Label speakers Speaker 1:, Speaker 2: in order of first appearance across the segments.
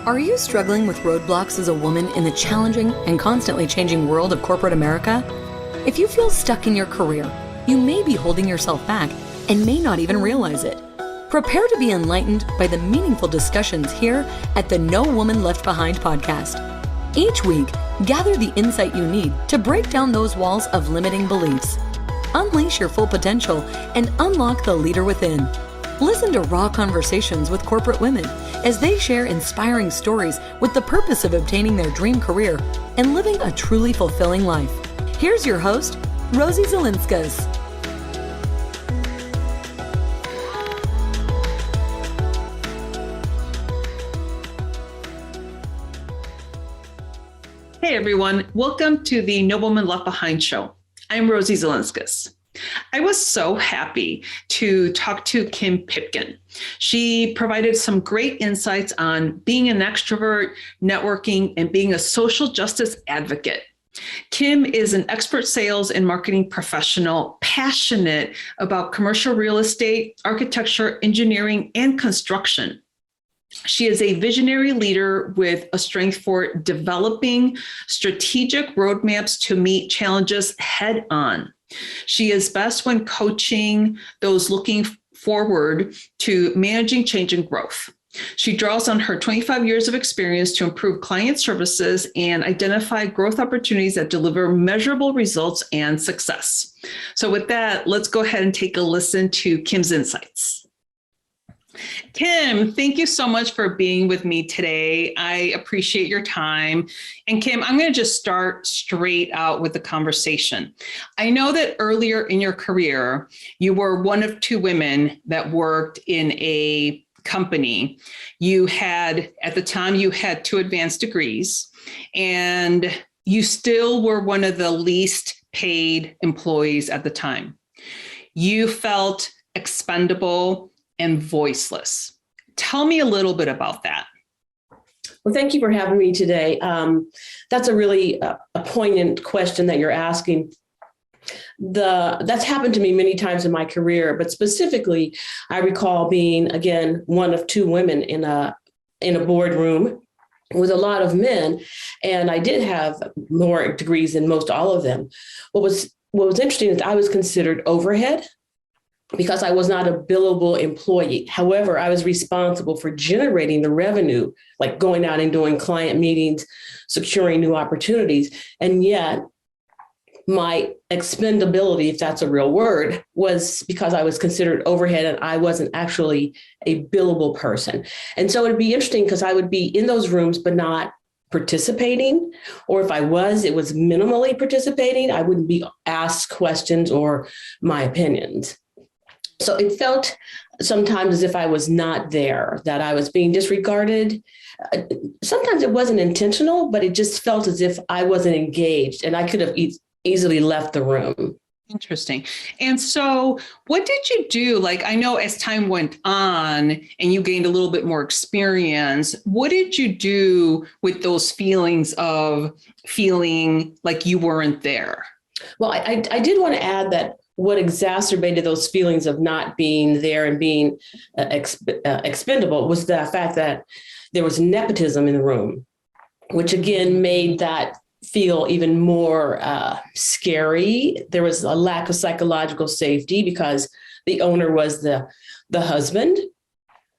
Speaker 1: Are you struggling with roadblocks as a woman in the challenging and constantly changing world of corporate America? If you feel stuck in your career, you may be holding yourself back and may not even realize it. Prepare to be enlightened by the meaningful discussions here at the No Woman Left Behind podcast. Each week, gather the insight you need to break down those walls of limiting beliefs. Unleash your full potential and unlock the leader within. Listen to raw conversations with corporate women as they share inspiring stories with the purpose of obtaining their dream career and living a truly fulfilling life. Here's your host, Rosie Zilinskas.
Speaker 2: Hey everyone, welcome to the No Woman Left Behind show. I'm Rosie Zilinskas. I was so happy to talk to Kim Pipkin. She provided some great insights on being an extrovert, networking, and being a social justice advocate. Kim is an expert sales and marketing professional, passionate about commercial real estate, architecture, engineering, and construction. She is a visionary leader with a strength for developing strategic roadmaps to meet challenges head on. She is best when coaching those looking forward to managing change and growth. She draws on her 25 years of experience to improve client services and identify growth opportunities that deliver measurable results and success. So with that, let's go ahead and take a listen to Kim's insights. Kim, thank you so much for being with me today. I appreciate your time. And Kim, I'm going to just start straight out with the conversation. I know that earlier in your career, you were one of two women that worked in a company. You had, at the time, you had 2 advanced degrees, and you still were one of the least paid employees at the time. You felt expendable and voiceless. Tell me a little bit about that.
Speaker 3: Well, thank you for having me today. That's a really a poignant question that you're asking. That's happened to me many times in my career, but specifically, I recall being, again, one of 2 women in a boardroom with a lot of men, and I did have more degrees than most all of them. What was interesting is I was considered overhead, because I was not a billable employee. However, I was responsible for generating the revenue, like going out and doing client meetings, securing new opportunities. And yet my expendability, if that's a real word, was because I was considered overhead and I wasn't actually a billable person. And so it'd be interesting because I would be in those rooms, but not participating, or if I was, it was minimally participating. I wouldn't be asked questions or my opinions. So it felt sometimes as if I was not there, that I was being disregarded. Sometimes it wasn't intentional, but it just felt as if I wasn't engaged and I could have easily left the room.
Speaker 2: Interesting. And so what did you do? Like, I know as time went on and you gained a little bit more experience, what did you do with those feelings of feeling like you weren't there?
Speaker 3: Well, I did want to add that what exacerbated those feelings of not being there and being expendable was the fact that there was nepotism in the room, which again made that feel even more scary. There was a lack of psychological safety because the owner was the husband.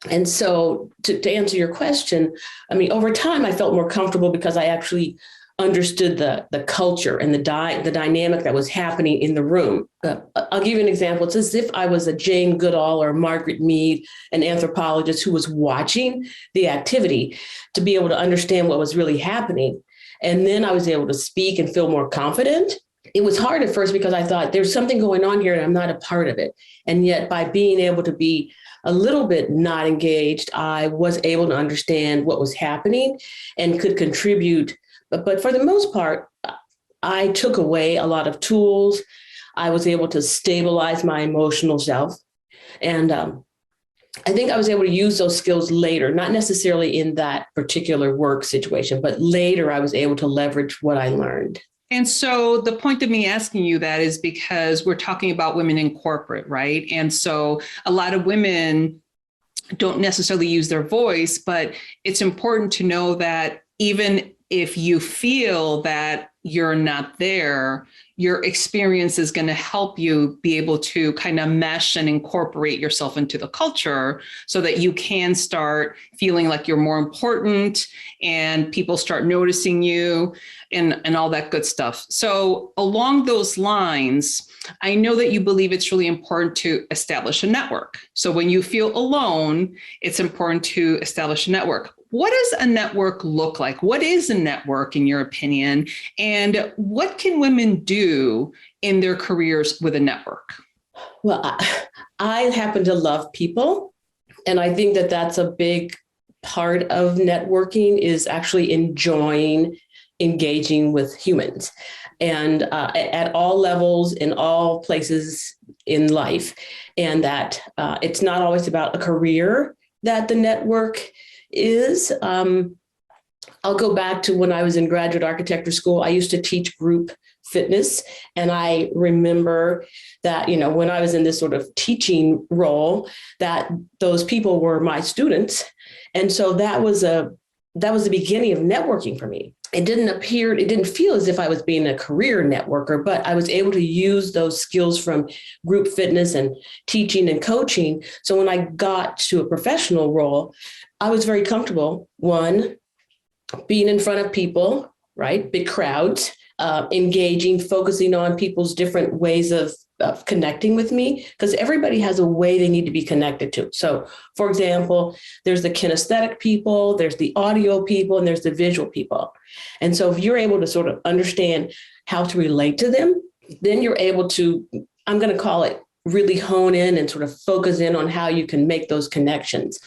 Speaker 3: And so to answer your question, I mean, over time, I felt more comfortable because I actually understood the culture and the dynamic that was happening in the room. I'll give you an example. It's as if I was a Jane Goodall or Margaret Mead, an anthropologist who was watching the activity to be able to understand what was really happening. And then I was able to speak and feel more confident. It was hard at first because I thought there's something going on here and I'm not a part of it. And yet by being able to be a little bit not engaged, I was able to understand what was happening and could contribute. But for the most part, I took away a lot of tools. I was able to stabilize my emotional self. And I think I was able to use those skills later, not necessarily in that particular work situation, but later I was able to leverage what I learned.
Speaker 2: And so the point of me asking you that is because we're talking about women in corporate, right? And so a lot of women don't necessarily use their voice, but it's important to know that even if you feel that you're not there, your experience is going to help you be able to kind of mesh and incorporate yourself into the culture so that you can start feeling like you're more important and people start noticing you and all that good stuff. So along those lines, I know that you believe it's really important to establish a network. So when you feel alone, it's important to establish a network. What does a network look like? What is a network in your opinion? And what can women do in their careers with a network?
Speaker 3: Well, I happen to love people. And I think that that's a big part of networking is actually enjoying engaging with humans and at all levels in all places in life. And that it's not always about a career that the network is. I'll go back to when I was in graduate architecture school. I used to teach group fitness. And I remember that, when I was in this sort of teaching role, that those people were my students. And so that was the beginning of networking for me. It didn't feel as if I was being a career networker, but I was able to use those skills from group fitness and teaching and coaching. So when I got to a professional role, I was very comfortable, one, being in front of people, right? Big crowds, engaging, focusing on people's different ways of connecting with me, because everybody has a way they need to be connected to. So, for example, there's the kinesthetic people, there's the audio people, and there's the visual people. And so if you're able to sort of understand how to relate to them, then you're able to, I'm going to call it, really hone in and sort of focus in on how you can make those connections.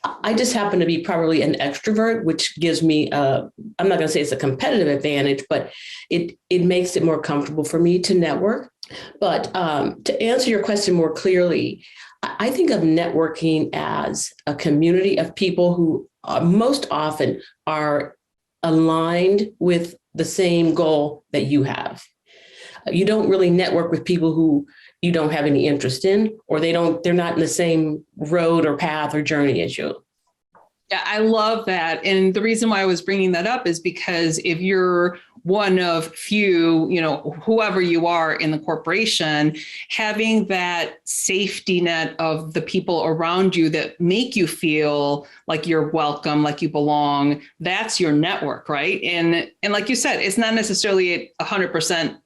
Speaker 3: I just happen to be probably an extrovert, which gives me, I'm not going to say it's a competitive advantage, but it makes it more comfortable for me to network. But to answer your question more clearly, I think of networking as a community of people who most often are aligned with the same goal that you have. You don't really network with people who you don't have any interest in, or they're not in the same road or path or journey as you.
Speaker 2: Yeah, I love that. And the reason why I was bringing that up is because if you're one of few, whoever you are in the corporation, having that safety net of the people around you that make you feel like you're welcome, like you belong, that's your network, right? And like you said, it's not necessarily 100%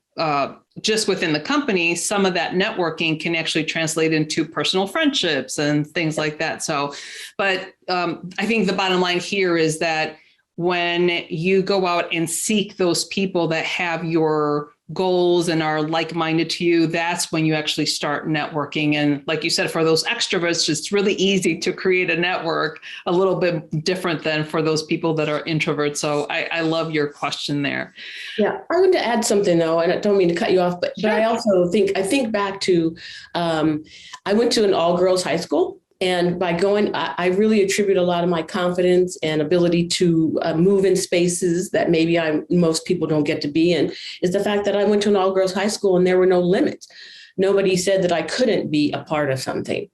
Speaker 2: just within the company. Some of that networking can actually translate into personal friendships and things like that. So, but I think the bottom line here is that when you go out and seek those people that have your goals and are like-minded to you, that's when you actually start networking. And like you said, for those extroverts, it's really easy to create a network, a little bit different than for those people that are introverts. So I love your question there.
Speaker 3: Yeah, I want to add something though, and I don't mean to cut you off, but I also think back to, I went to an all-girls high school. And by going, I really attribute a lot of my confidence and ability to move in spaces that maybe most people don't get to be in, is the fact that I went to an all-girls high school and there were no limits. Nobody said that I couldn't be a part of something.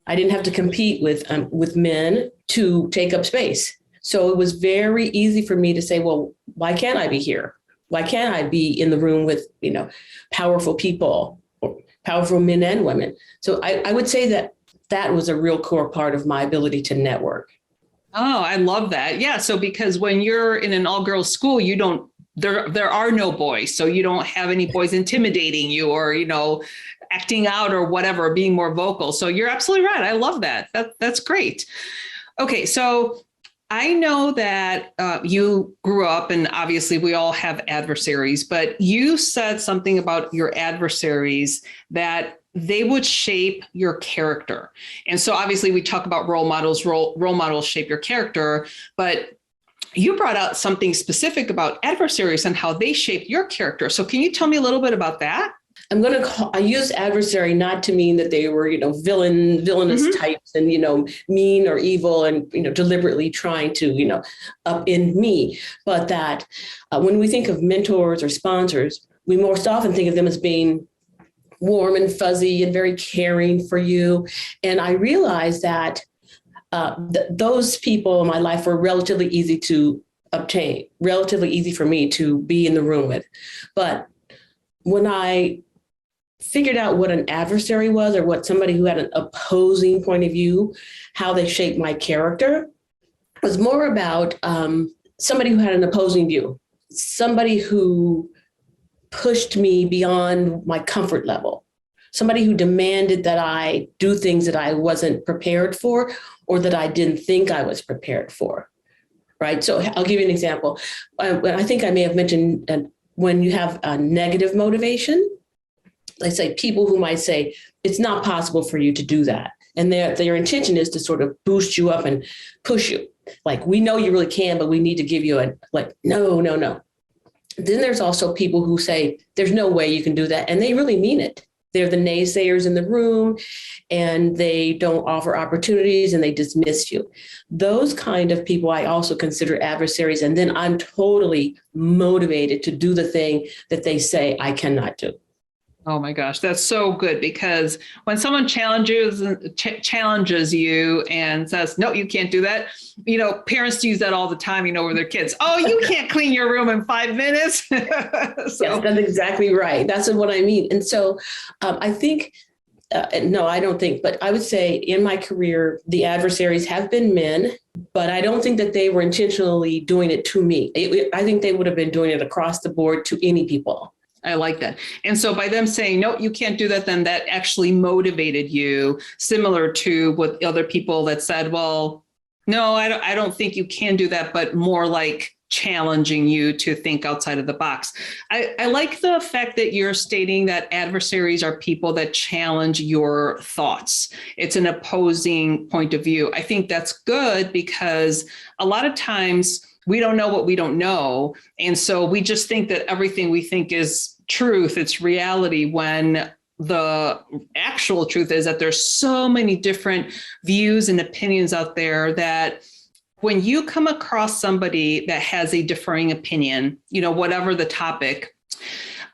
Speaker 3: I didn't have to compete with men to take up space. So it was very easy for me to say, well, why can't I be here? Why can't I be in the room with, powerful people, or powerful men and women? So I would say that was a real core part of my ability to network.
Speaker 2: Oh, I love that. Yeah. So because when you're in an all-girls school, there are no boys. So you don't have any boys intimidating you or, acting out or whatever, being more vocal. So you're absolutely right. I love that. That's great. Okay. So I know that you grew up, and obviously we all have adversaries, but you said something about your adversaries that they would shape your character. And so obviously we talk about role models, role models shape your character, but you brought out something specific about adversaries and how they shape your character. So can you tell me a little bit about that?
Speaker 3: I use adversary not to mean that they were, villainous types and, mean or evil and, deliberately trying to, up in me. But that when we think of mentors or sponsors, we most often think of them as being warm and fuzzy and very caring for you. And I realized that those people in my life were relatively easy to obtain, relatively easy for me to be in the room with. But when I figured out what an adversary was, or what somebody who had an opposing point of view, how they shaped my character, was more about somebody who had an opposing view, somebody who pushed me beyond my comfort level, somebody who demanded that I do things that I wasn't prepared for or that I didn't think I was prepared for, right? So I'll give you an example. I think I may have mentioned when you have a negative motivation, like say people who might say, it's not possible for you to do that. And their intention is to sort of boost you up and push you. Like, we know you really can, but we need to give you no. Then there's also people who say, there's no way you can do that. And they really mean it. They're the naysayers in the room, and they don't offer opportunities, and they dismiss you. Those kind of people I also consider adversaries. And then I'm totally motivated to do the thing that they say I cannot do.
Speaker 2: Oh my gosh, that's so good, because when someone challenges you and says, no, you can't do that. Parents use that all the time, with their kids. Oh, you can't clean your room in 5 minutes. So.
Speaker 3: Yes, that's exactly right. That's what I mean. And so I think, no, I don't think, but I would say in my career, the adversaries have been men, but I don't think that they were intentionally doing it to me. I think they would have been doing it across the board to any people.
Speaker 2: I like that. And so by them saying, no, you can't do that, then that actually motivated you, similar to what other people that said, well, no, I don't think you can do that, but more like challenging you to think outside of the box. I like the fact that you're stating that adversaries are people that challenge your thoughts. It's an opposing point of view. I think that's good, because a lot of times we don't know what we don't know. And so we just think that everything we think is truth, it's reality, when the actual truth is that there's so many different views and opinions out there, that when you come across somebody that has a differing opinion, whatever the topic,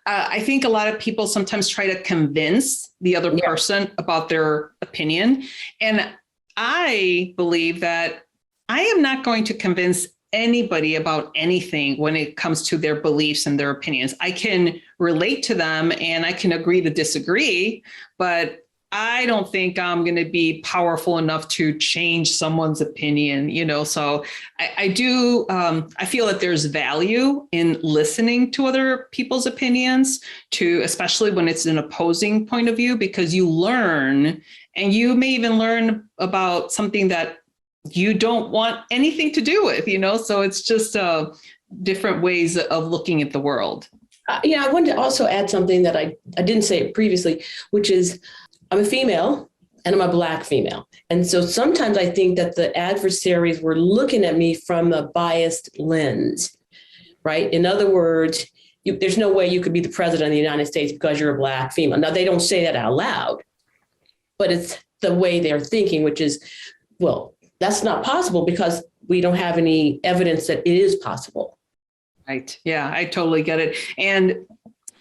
Speaker 2: I think a lot of people sometimes try to convince the other person about their opinion. And I believe that I am not going to convince anybody about anything when it comes to their beliefs and their opinions. I can relate to them and I can agree to disagree, but I don't think I'm going to be powerful enough to change someone's opinion, so I feel that there's value in listening to other people's opinions, especially when it's an opposing point of view, because you learn, and you may even learn about something that you don't want anything to do with, so it's just different ways of looking at the world.
Speaker 3: I wanted to also add something that I didn't say previously, which is I'm a female and I'm a Black female. And so sometimes I think that the adversaries were looking at me from a biased lens, right? In other words, there's no way you could be the president of the United States because you're a Black female. Now, they don't say that out loud, but it's the way they're thinking, which is, well, that's not possible because we don't have any evidence that it is possible.
Speaker 2: Right. Yeah, I totally get it. And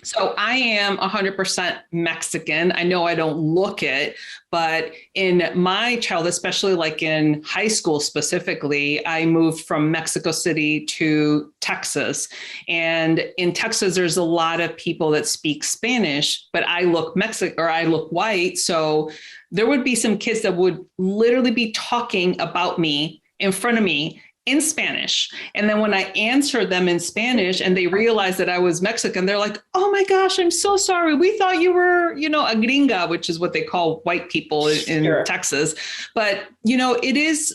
Speaker 2: so I am 100% Mexican. I know I don't look it, but in my childhood, especially like in high school specifically, I moved from Mexico City to Texas. And in Texas, there's a lot of people that speak Spanish, but I look Mexican, or I look white. So there would be some kids that would literally be talking about me in front of me in Spanish. And then when I answered them in Spanish and they realized that I was Mexican, they're like, oh my gosh, I'm so sorry. We thought you were, a gringa, which is what they call white people in
Speaker 3: Sure.
Speaker 2: Texas. But, it is,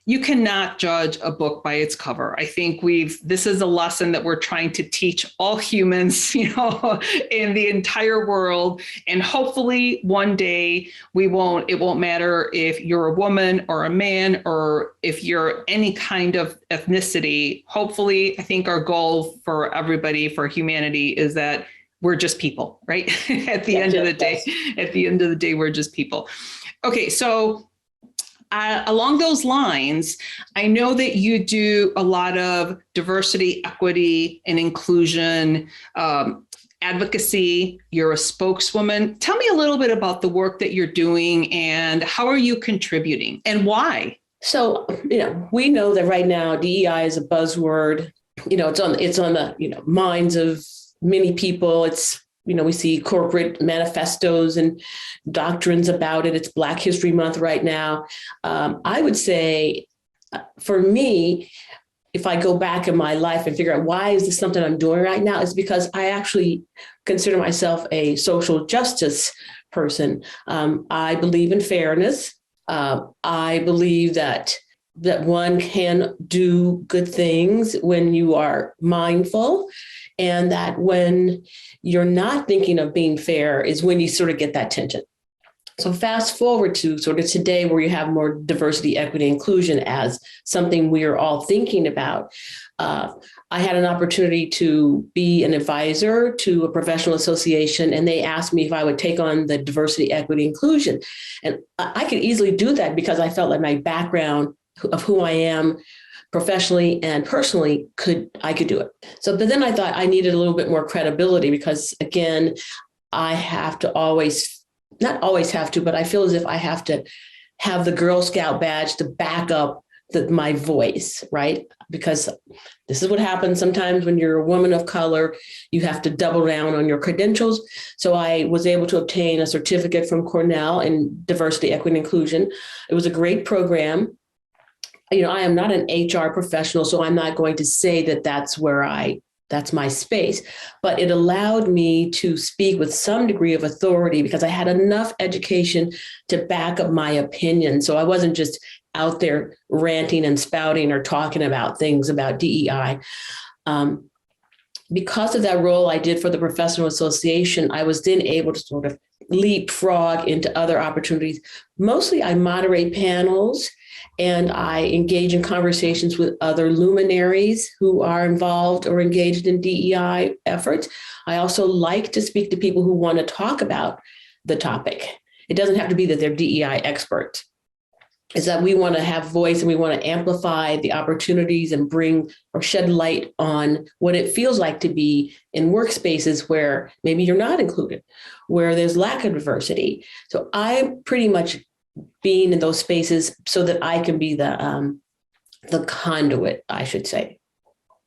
Speaker 2: you cannot judge a book by its cover. I think this is a lesson that we're trying to teach all humans, in the entire world. And hopefully one day it won't matter if you're a woman or a man, or if you're any kind of ethnicity. Hopefully, I think our goal for everybody, for humanity, is that we're just people, right? At the end of the day, we're just people. Okay. So along those lines, I know that you do a lot of diversity, equity, and inclusion advocacy. You're a spokeswoman. Tell me a little bit about the work that you're doing and how are you contributing and why?
Speaker 3: So, we know that right now DEI is a buzzword. It's on the, minds of many people. It's, we see corporate manifestos and doctrines about it. It's Black History Month right now. I would say for me, if I go back in my life and figure out why is this something I'm doing right now, is because I actually consider myself a social justice person. I believe in fairness. I believe that one can do good things when you are mindful, and that when you're not thinking of being fair is when you sort of get that tension. So fast forward to sort of today, where you have more diversity, equity, inclusion as something we are all thinking about. I had an opportunity to be an advisor to a professional association, and they asked me if I would take on the diversity, equity, inclusion. And I could easily do that because I felt like my background of who I am professionally and personally I could do it. So, but then I thought I needed a little bit more credibility because, again, I have to not always have to, but I feel as if I have to have the Girl Scout badge to back up my voice, right? Because this is what happens sometimes when you're a woman of color, you have to double down on your credentials. So I was able to obtain a certificate from Cornell in diversity, equity, and inclusion. It was a great program. I am not an HR professional, so I'm not going to say that that's my space, but it allowed me to speak with some degree of authority because I had enough education to back up my opinion. So I wasn't just out there ranting and spouting or talking about things about DEI. Because of that role I did for the professional association, I was then able to sort of leapfrog into other opportunities. Mostly I moderate panels and I engage in conversations with other luminaries who are involved or engaged in DEI efforts. I also like to speak to people who want to talk about the topic. It doesn't have to be that they're DEI experts. It's that we want to have voice and we want to amplify the opportunities and bring or shed light on what it feels like to be in workspaces where maybe you're not included, where there's lack of diversity. So I'm pretty much being in those spaces so that I can be the conduit, I should say.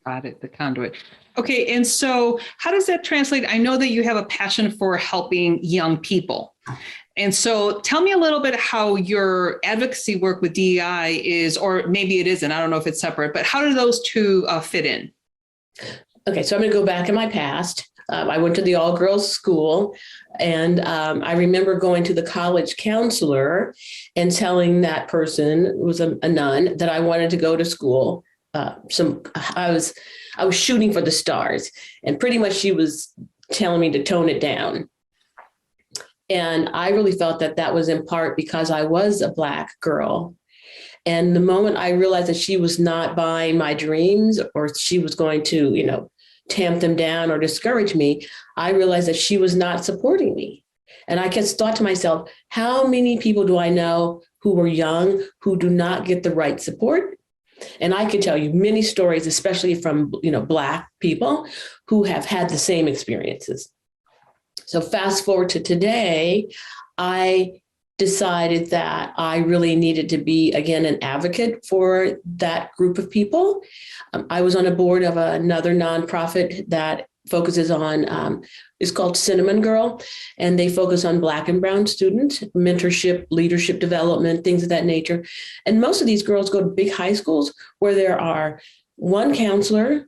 Speaker 2: Got it, the conduit. Okay, and so how does that translate? I know that you have a passion for helping young people. And so tell me a little bit how your advocacy work with DEI is, or maybe it isn't, I don't know if it's separate, but how do those two fit in?
Speaker 3: Okay, so I'm going to go back in my past. I went to the all-girls school, and I remember going to the college counselor and telling that person, it was a nun, that I wanted to go to school. I was shooting for the stars, and pretty much she was telling me to tone it down. And I really felt that was in part because I was a Black girl. And the moment I realized that she was not buying my dreams, or she was going to, tamp them down or discourage me, I realized that she was not supporting me. And I just thought to myself, how many people do I know who were young, who do not get the right support? And I could tell you many stories, especially from, Black people who have had the same experiences. So fast forward to today, I decided that I really needed to be, again, an advocate for that group of people. I was on a board of another nonprofit that focuses on, it's called Cinnamon Girl, and they focus on Black and brown students, mentorship, leadership development, things of that nature. And most of these girls go to big high schools where there are one counselor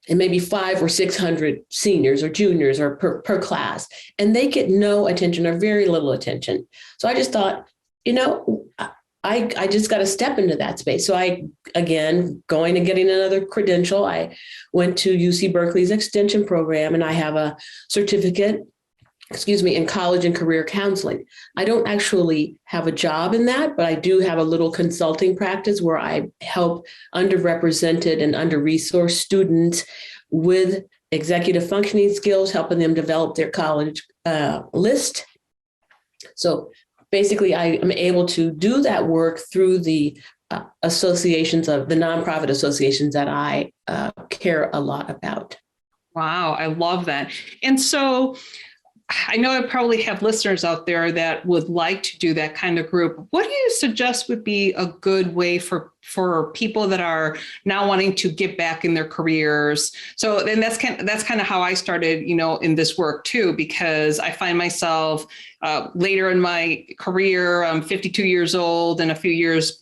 Speaker 3: and maybe 500 or 600 seniors or juniors or per class, and they get no attention or very little attention. So I just thought, I just got to step into that space. So I, again, going and getting another credential, I went to UC Berkeley's extension program, and I have a certificate, in college and career counseling. I don't actually have a job in that, but I do have a little consulting practice where I help underrepresented and under-resourced students with executive functioning skills, helping them develop their college list. So basically, I am able to do that work through the associations of the nonprofit associations that I care a lot about.
Speaker 2: Wow, I love that. And so I know I probably have listeners out there that would like to do that kind of group. What do you suggest would be a good way for people that are now wanting to get back in their careers? So then that's kind of how I started, in this work too, because I find myself later in my career. I'm 52 years old, and a few years,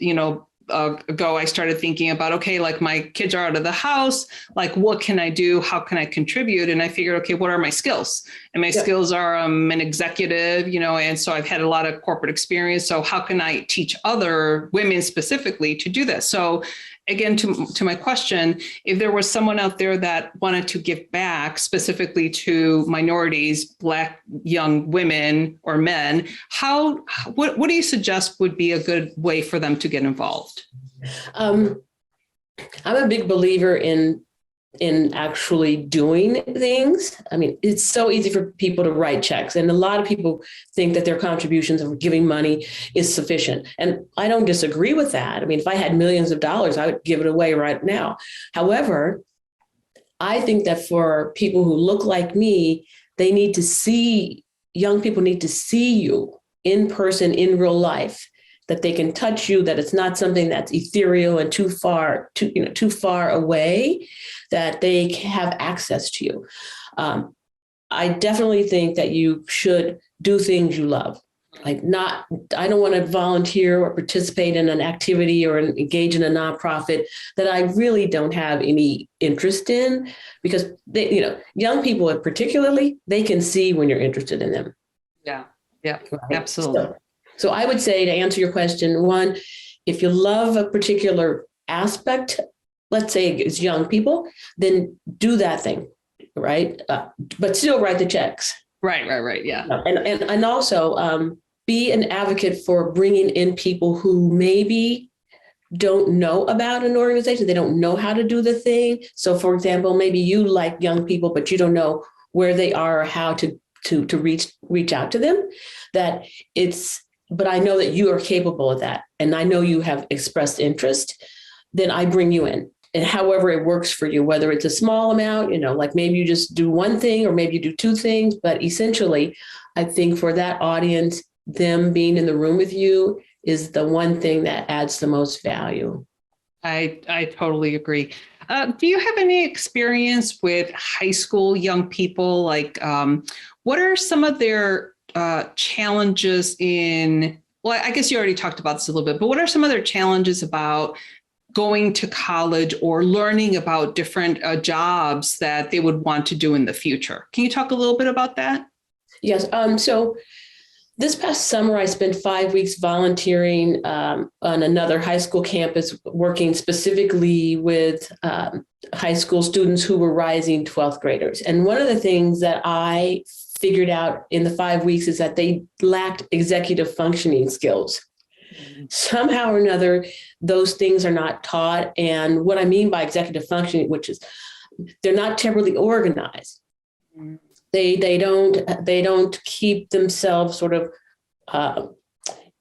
Speaker 2: ago, I started thinking about, okay, like my kids are out of the house, like what can I do? How can I contribute? And I figured, okay, what are my skills? And my skills are an executive, and so I've had a lot of corporate experience. So how can I teach other women specifically to do this? So again, to my question, if there was someone out there that wanted to give back specifically to minorities, Black young women or men, what do you suggest would be a good way for them to get involved?
Speaker 3: I'm a big believer in actually doing things. I mean, it's so easy for people to write checks, and a lot of people think that their contributions of giving money is sufficient. And I don't disagree with that. I mean, if I had millions of dollars, I would give it away right now. However, I think that for people who look like me, young people need to see you in person, in real life, that they can touch you, that it's not something that's ethereal and too far away, that they have access to you. I definitely think that you should do things you love. I don't want to volunteer or participate in an activity or engage in a nonprofit that I really don't have any interest in, because young people particularly, they can see when you're interested in them.
Speaker 2: Yeah, right? Absolutely.
Speaker 3: So I would say, to answer your question, one, if you love a particular aspect, let's say it's young people, then do that thing, right? But still write the checks.
Speaker 2: Right. Yeah.
Speaker 3: And also be an advocate for bringing in people who maybe don't know about an organization. They don't know how to do the thing. So, for example, maybe you like young people, but you don't know where they are or how to reach out to them. But I know that you are capable of that, and I know you have expressed interest. Then I bring you in, and however it works for you, whether it's a small amount, like maybe you just do one thing or maybe you do two things. But essentially, I think for that audience, them being in the room with you is the one thing that adds the most value.
Speaker 2: I totally agree. Do you have any experience with high school young people? Like, what are some of their challenges well, I guess you already talked about this a little bit, but what are some other challenges about going to college or learning about different jobs that they would want to do in the future? Can you talk a little bit about that?
Speaker 3: Yes. So this past summer, I spent 5 weeks volunteering on another high school campus, working specifically with high school students who were rising 12th graders. And one of the things that I figured out in the 5 weeks is that they lacked executive functioning skills. Somehow or another, those things are not taught. And what I mean by executive functioning, which is they're not temporally organized. They don't keep themselves sort of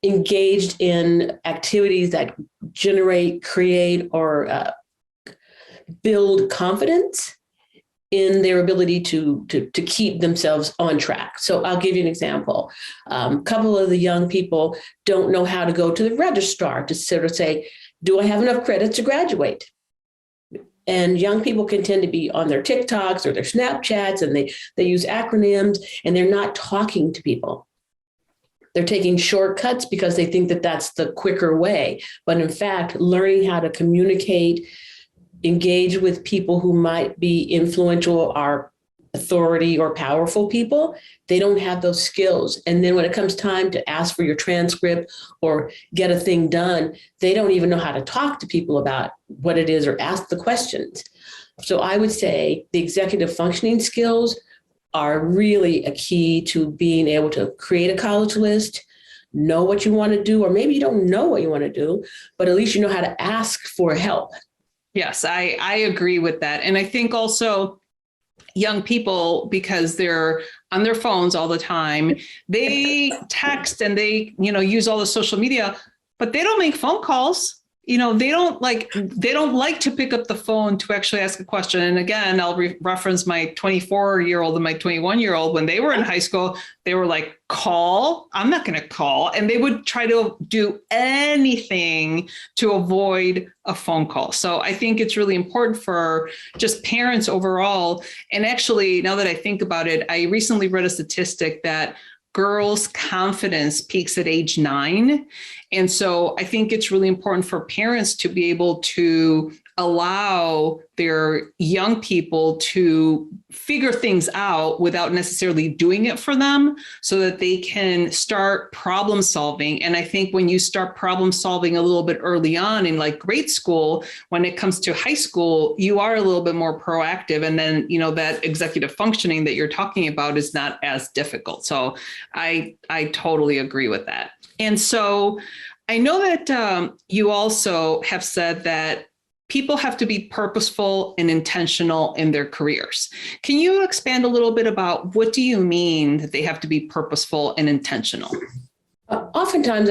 Speaker 3: engaged in activities that generate, create, or build confidence in their ability to keep themselves on track. So I'll give you an example. A couple of the young people don't know how to go to the registrar to sort of say, do I have enough credits to graduate? And young people can tend to be on their TikToks or their Snapchats, and they use acronyms, and they're not talking to people. They're taking shortcuts because they think that that's the quicker way. But in fact, learning how to communicate, engage with people who might be influential or authority or powerful people, they don't have those skills. And then when it comes time to ask for your transcript or get a thing done, they don't even know how to talk to people about what it is or ask the questions. So I would say the executive functioning skills are really a key to being able to create a college list, know what you want to do, or maybe you don't know what you want to do, but at least you know how to ask for help.
Speaker 2: Yes, I agree with that. And I think also young people, because they're on their phones all the time, they text and they, use all the social media, but they don't make phone calls. they don't like to pick up the phone to actually ask a question. And again, I'll reference my 24-year-old and my 21-year-old. When they were in high school, they were like, call, I'm not going to call. And they would try to do anything to avoid a phone call. So I think it's really important for just parents overall. And actually, now that I think about it, I recently read a statistic that girls' confidence peaks at age 9. And so I think it's really important for parents to be able to allow their young people to figure things out without necessarily doing it for them, so that they can start problem solving. And I think when you start problem solving a little bit early on in like grade school, when it comes to high school, you are a little bit more proactive. And then, that executive functioning that you're talking about is not as difficult. So I totally agree with that. And so I know that you also have said that people have to be purposeful and intentional in their careers. Can you expand a little bit about what do you mean that they have to be purposeful and intentional?
Speaker 3: Oftentimes,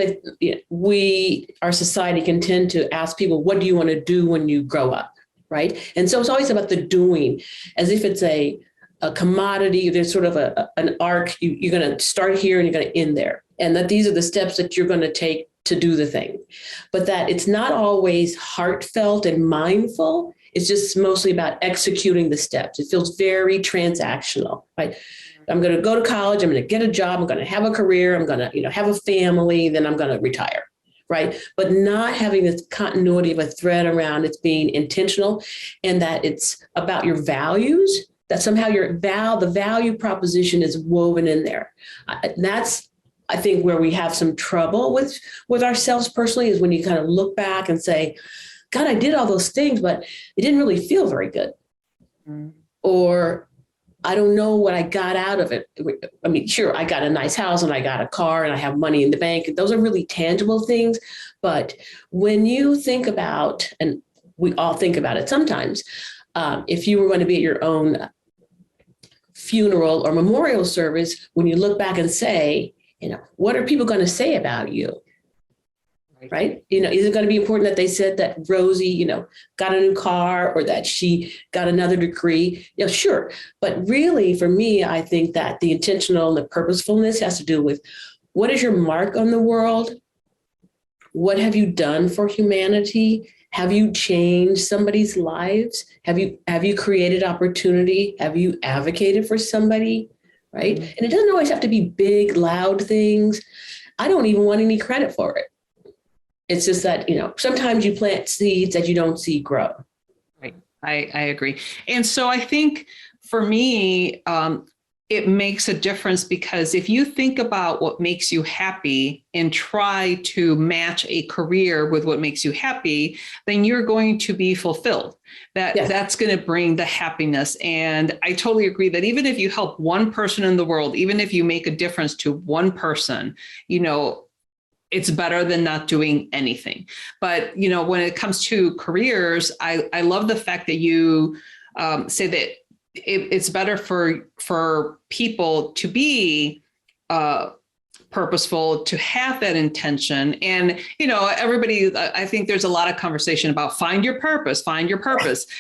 Speaker 3: our society can tend to ask people, what do you want to do when you grow up, right? And so it's always about the doing, as if it's a commodity. There's sort of an arc. You're going to start here and you're going to end there. And that these are the steps that you're going to take to do the thing, but that it's not always heartfelt and mindful. It's just mostly about executing the steps. It feels very transactional, right? I'm going to go to college. I'm going to get a job. I'm going to have a career. I'm going to, have a family. Then I'm going to retire, right? But not having this continuity of a thread around it's being intentional, and that it's about your values. That somehow the value proposition is woven in there. That's, I think, where we have some trouble with ourselves personally, is when you kind of look back and say, God, I did all those things, but it didn't really feel very good. Mm. Or I don't know what I got out of it. I mean, sure, I got a nice house and I got a car and I have money in the bank. Those are really tangible things. But when you think about, and we all think about it sometimes, if you were going to be at your own funeral or memorial service, when you look back and say, what are people going to say about you? Right? Is it going to be important that they said that Rosie, got a new car, or that she got another degree? Sure. But really, for me, I think that the intentional and the purposefulness has to do with, what is your mark on the world? What have you done for humanity? Have you changed somebody's lives? Have you created opportunity? Have you advocated for somebody? Right? And it doesn't always have to be big, loud things. I don't even want any credit for it. It's just that, sometimes you plant seeds that you don't see grow.
Speaker 2: Right. I agree. And so I think for me, it makes a difference, because if you think about what makes you happy and try to match a career with what makes you happy, then you're going to be fulfilled. That's going to bring the happiness. And I totally agree that even if you help one person in the world, even if you make a difference to one person, it's better than not doing anything. But, when it comes to careers, I love the fact that you say that it's better for people to be purposeful, to have that intention. And, everybody, I think there's a lot of conversation about find your purpose.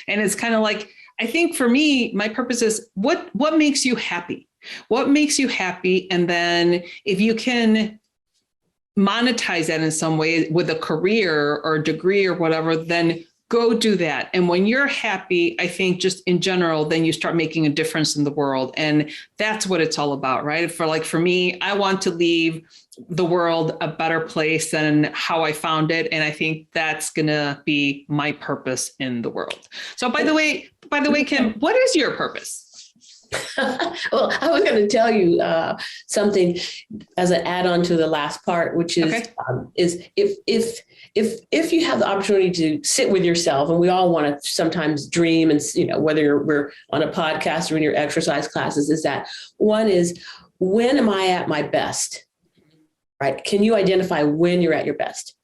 Speaker 2: And it's kind of like, I think for me, my purpose is what makes you happy? What makes you happy? And then if you can monetize that in some way with a career or degree or whatever, then go do that. And when you're happy, I think just in general, then you start making a difference in the world. And that's what it's all about, right? For me, I want to leave the world a better place than how I found it. And I think that's going to be my purpose in the world. So by the way, Kim, what is your purpose?
Speaker 3: Well, I was going to tell you something as an add-on to the last part, which is,
Speaker 2: okay.
Speaker 3: If you have the opportunity to sit with yourself, and we all want to sometimes dream, and whether we're on a podcast or in your exercise classes, is that one is, when am I at my best? Right? Can you identify when you're at your best?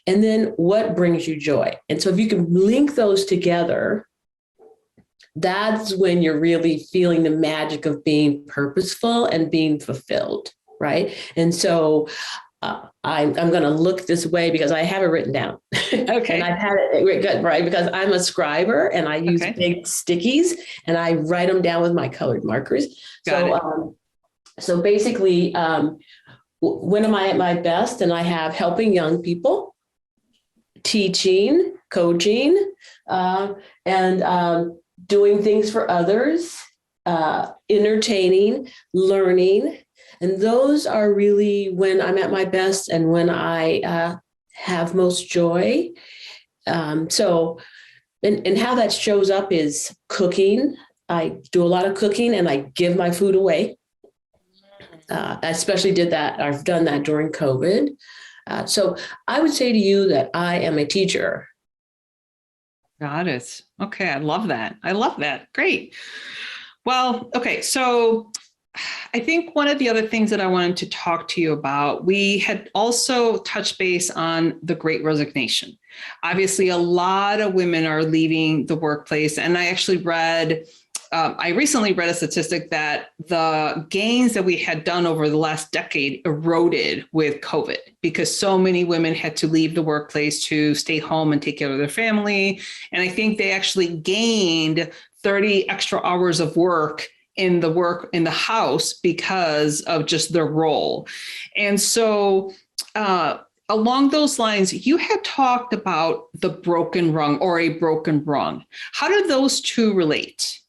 Speaker 3: And then what brings you joy? And so if you can link those together, that's when you're really feeling the magic of being purposeful and being fulfilled, right? And so I'm going to look this way because I have it written down.
Speaker 2: Okay.
Speaker 3: And I've had it good, right? Because I'm a scriber and I use
Speaker 2: Okay.
Speaker 3: big stickies and I write them down with my colored markers. So basically, when am I at my best? And I have helping young people, teaching, coaching, and doing things for others, entertaining, learning. And those are really when I'm at my best and when I have most joy. So, and how that shows up is cooking. I do a lot of cooking and I give my food away. I especially I've done that during COVID. So I would say to you that I am a teacher.
Speaker 2: Got it. Okay. I love that. Great. Well, okay. So I think one of the other things that I wanted to talk to you about, we had also touched base on the Great Resignation. Obviously, a lot of women are leaving the workplace. And I actually I recently read a statistic that the gains that we had done over the last decade eroded with COVID because so many women had to leave the workplace to stay home and take care of their family. And I think they actually gained 30 extra hours of work in the house because of just their role. And so along those lines, you had talked about the broken rung or a broken rung. How do those two relate?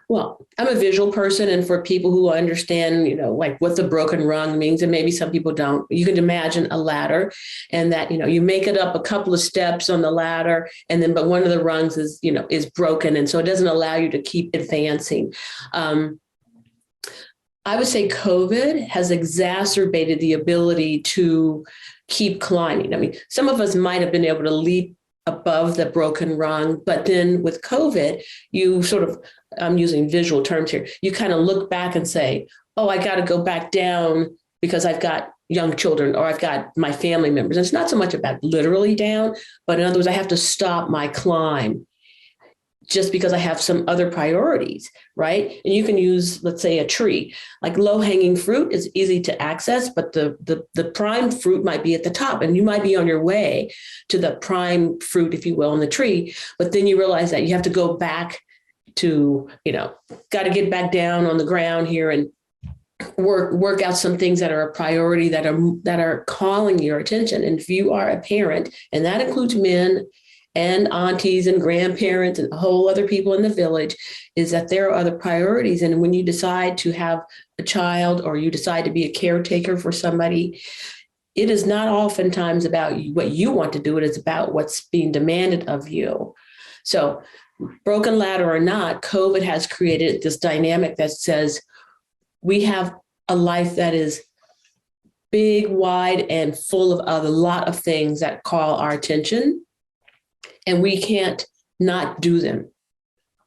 Speaker 3: Well, I'm a visual person, and for people who understand, like what the broken rung means, and maybe some people don't, you can imagine a ladder and that, you make it up a couple of steps on the ladder but one of the rungs is broken. And so it doesn't allow you to keep advancing. I would say COVID has exacerbated the ability to keep climbing. I mean, some of us might have been able to leap above the broken rung, but then with COVID, you sort of, I'm using visual terms here, you kind of look back and say, oh, I got to go back down because I've got young children or I've got my family members. And it's not so much about literally down, but in other words, I have to stop my climb just because I have some other priorities, right? And you can use, let's say, a tree. Like low-hanging fruit is easy to access, but the prime fruit might be at the top, and you might be on your way to the prime fruit, if you will, on the tree. But then you realize that you have to go back to, got to get back down on the ground here and work out some things that are a priority that are calling your attention. And if you are a parent, and that includes men and aunties and grandparents and a whole other people in the village, is that there are other priorities. And when you decide to have a child or you decide to be a caretaker for somebody, it is not oftentimes about what you want to do. It is about what's being demanded of you. So broken ladder or not, COVID has created this dynamic that says we have a life that is big, wide, and full of a lot of things that call our attention. And we can't not do them.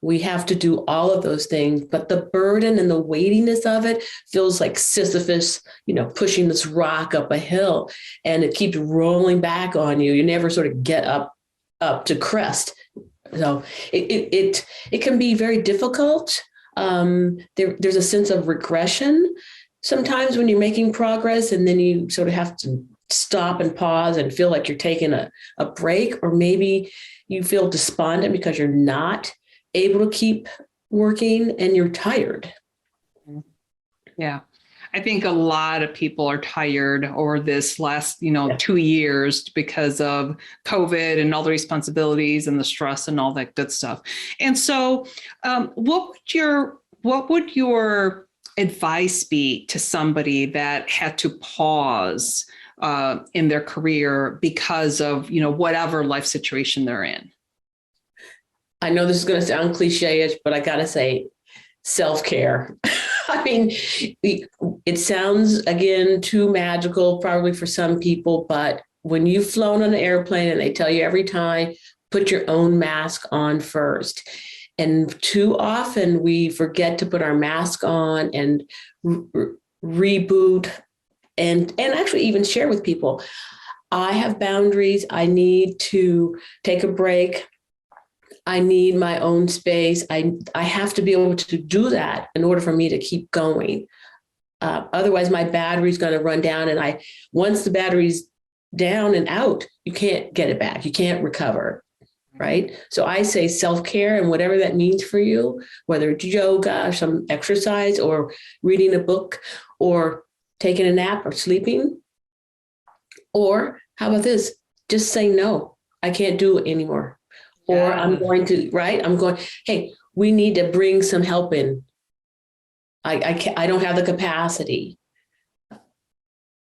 Speaker 3: We have to do all of those things, but the burden and the weightiness of it feels like Sisyphus, pushing this rock up a hill, and it keeps rolling back on you. You never sort of get up to crest. So it can be very difficult. There's a sense of regression sometimes when you're making progress, and then you sort of have to stop and pause and feel like you're taking a break, or maybe you feel despondent because you're not able to keep working and you're tired.
Speaker 2: Yeah. I think a lot of people are tired over this last, 2 years because of COVID and all the responsibilities and the stress and all that good stuff. And so what would your advice be to somebody that had to pause in their career because of, whatever life situation they're in?
Speaker 3: I know this is going to sound cliche-ish, but I got to say self-care. I mean, it sounds, again, too magical probably for some people, but when you've flown on an airplane and they tell you every time, put your own mask on first. And too often we forget to put our mask on and reboot and actually even share with people, I have boundaries. I need to take a break. I need my own space. I have to be able to do that in order for me to keep going. Otherwise, my battery's going to run down. And once the battery's down and out, you can't get it back. You can't recover. Right. So I say self-care, and whatever that means for you, whether it's yoga, some exercise, or reading a book, or taking a nap, or sleeping. Or how about this? Just say, no, I can't do it anymore. Yeah. Or I'm going to, right? Hey, we need to bring some help in. I don't have the capacity.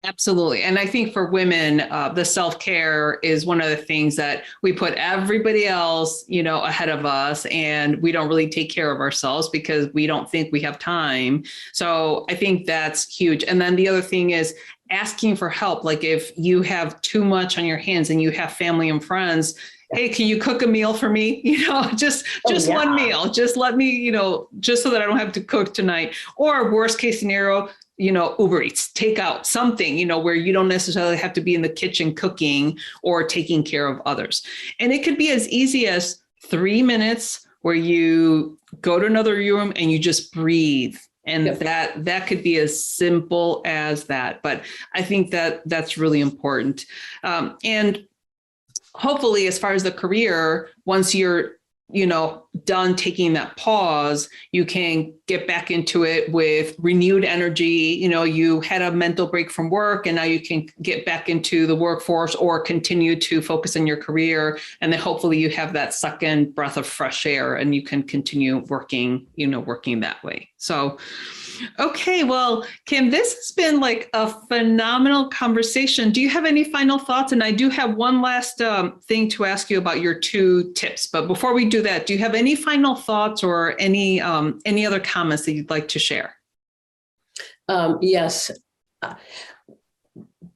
Speaker 2: Absolutely. And I think for women, the self-care is one of the things that we put everybody else, ahead of us, and we don't really take care of ourselves because we don't think we have time. So I think that's huge. And then the other thing is asking for help. Like if you have too much on your hands and you have family and friends, hey, can you cook a meal for me? Just one meal, just let me, just so that I don't have to cook tonight. Or worst case scenario, Uber Eats, take out something, where you don't necessarily have to be in the kitchen cooking or taking care of others. And it could be as easy as 3 minutes where you go to another room and you just breathe. And that could be as simple as that. But I think that's really important. And hopefully, as far as the career, once you're, done taking that pause, you can get back into it with renewed energy. You had a mental break from work, and now you can get back into the workforce or continue to focus on your career. And then hopefully you have that second breath of fresh air and you can continue working that way. So, okay, well, Kim, this has been like a phenomenal conversation. Do you have any final thoughts? And I do have one last thing to ask you about your 2 tips. But before we do that, do you have any final thoughts or any other comments that you'd like to share?
Speaker 3: Yes.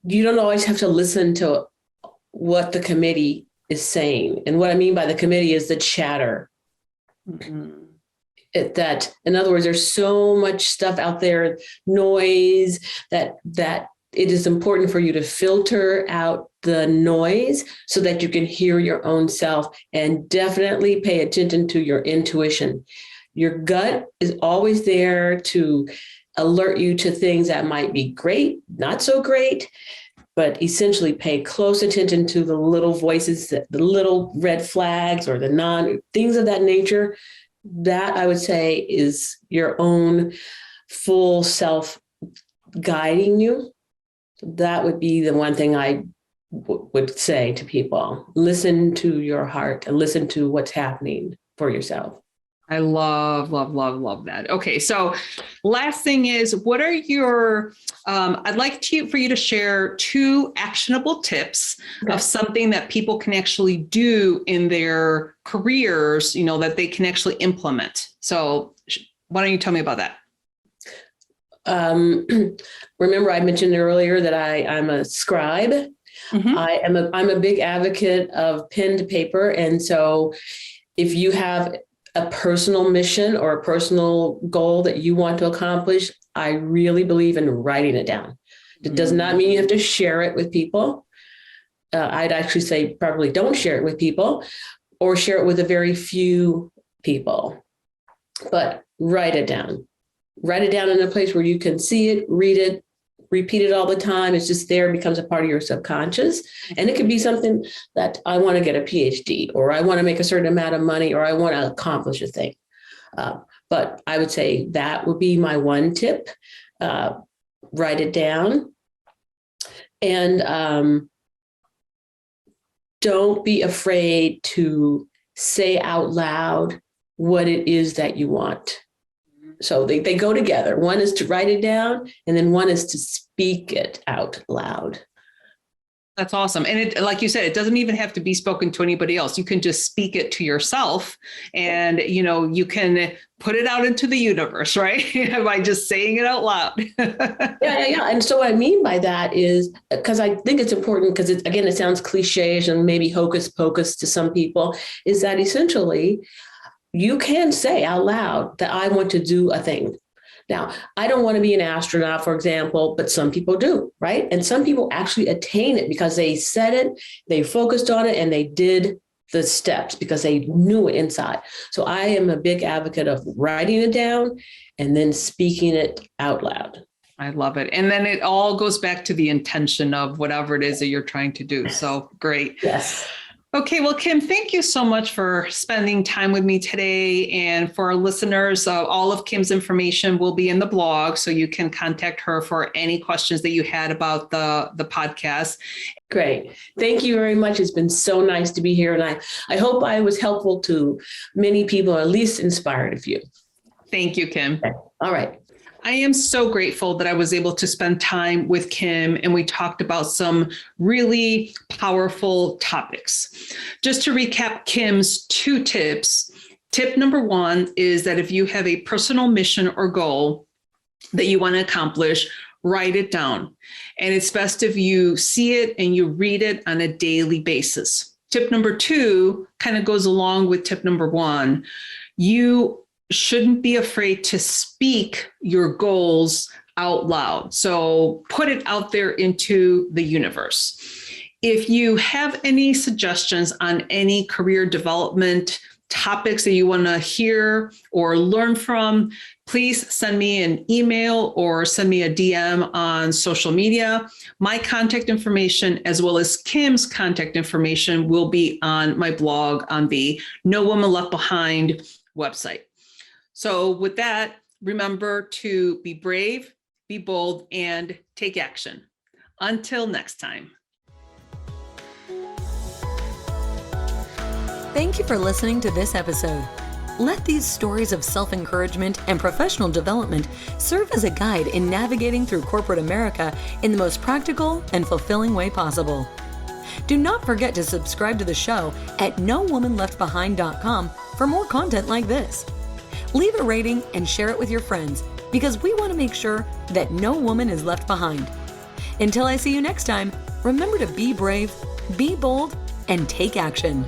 Speaker 3: You don't always have to listen to what the committee is saying. And what I mean by the committee is the chatter. Mm-hmm. That, in other words, there's so much stuff out there, noise, that it is important for you to filter out the noise so that you can hear your own self, and definitely pay attention to your intuition. Your gut is always there to alert you to things that might be great, not so great, but essentially pay close attention to the little voices, the little red flags, or the things of that nature. That, I would say, is your own full self guiding you. That would be the one thing I would say to people. Listen to your heart and listen to what's happening for yourself.
Speaker 2: I love that. Okay. So last thing is, what are your, I'd like for you to share 2 actionable tips of something that people can actually do in their careers, that they can actually implement. So why don't you tell me about that?
Speaker 3: Remember, I mentioned earlier that I'm a scribe. Mm-hmm. I'm a big advocate of pen to paper. And so if you have a personal mission or a personal goal that you want to accomplish, I really believe in writing it down. It does not mean you have to share it with people. I'd actually say probably don't share it with people, or share it with a very few people, but write it down. Write it down in a place where you can see it, read it, repeat it all the time. It's just there, becomes a part of your subconscious. And it could be something that I want to get a PhD, or I want to make a certain amount of money, or I want to accomplish a thing. But I would say that would be my one tip. Write it down. And don't be afraid to say out loud what it is that you want. So they go together. One is to write it down, and then one is to speak it out loud.
Speaker 2: That's awesome. And it, like you said, it doesn't even have to be spoken to anybody else. You can just speak it to yourself, and, you can put it out into the universe, right? By just saying it out loud.
Speaker 3: Yeah. And so what I mean by that is, because I think it's important, because it sounds cliche and maybe hocus pocus to some people, is that essentially you can say out loud that I want to do a thing. Now, I don't want to be an astronaut, for example, but some people do, right? And some people actually attain it because they said it, they focused on it, and they did the steps because they knew it inside. So I am a big advocate of writing it down and then speaking it out loud.
Speaker 2: I love it. And then it all goes back to the intention of whatever it is that you're trying to do. So great.
Speaker 3: Yes.
Speaker 2: Okay, well, Kim, thank you so much for spending time with me today. And for our listeners, all of Kim's information will be in the blog, so you can contact her for any questions that you had about the podcast.
Speaker 3: Great. Thank you very much. It's been so nice to be here. And I hope I was helpful to many people, or at least inspired a few.
Speaker 2: Thank you, Kim.
Speaker 3: Okay. All right.
Speaker 2: I am so grateful that I was able to spend time with Kim and we talked about some really powerful topics. Just to recap Kim's 2 tips. Tip number 1 is that if you have a personal mission or goal that you want to accomplish, write it down. And it's best if you see it and you read it on a daily basis. Tip number 2 kind of goes along with tip number 1. You shouldn't be afraid to speak your goals out loud. So put it out there into the universe. If you have any suggestions on any career development topics that you want to hear or learn from, please send me an email or send me a DM on social media. My contact information, as well as Kim's contact information, will be on my blog on the No Woman Left Behind website. So with that, remember to be brave, be bold, and take action. Until next time.
Speaker 1: Thank you for listening to this episode. Let these stories of self-encouragement and professional development serve as a guide in navigating through corporate America in the most practical and fulfilling way possible. Do not forget to subscribe to the show at nowomanleftbehind.com for more content like this. Leave a rating and share it with your friends, because we want to make sure that no woman is left behind. Until I see you next time, remember to be brave, be bold, and take action.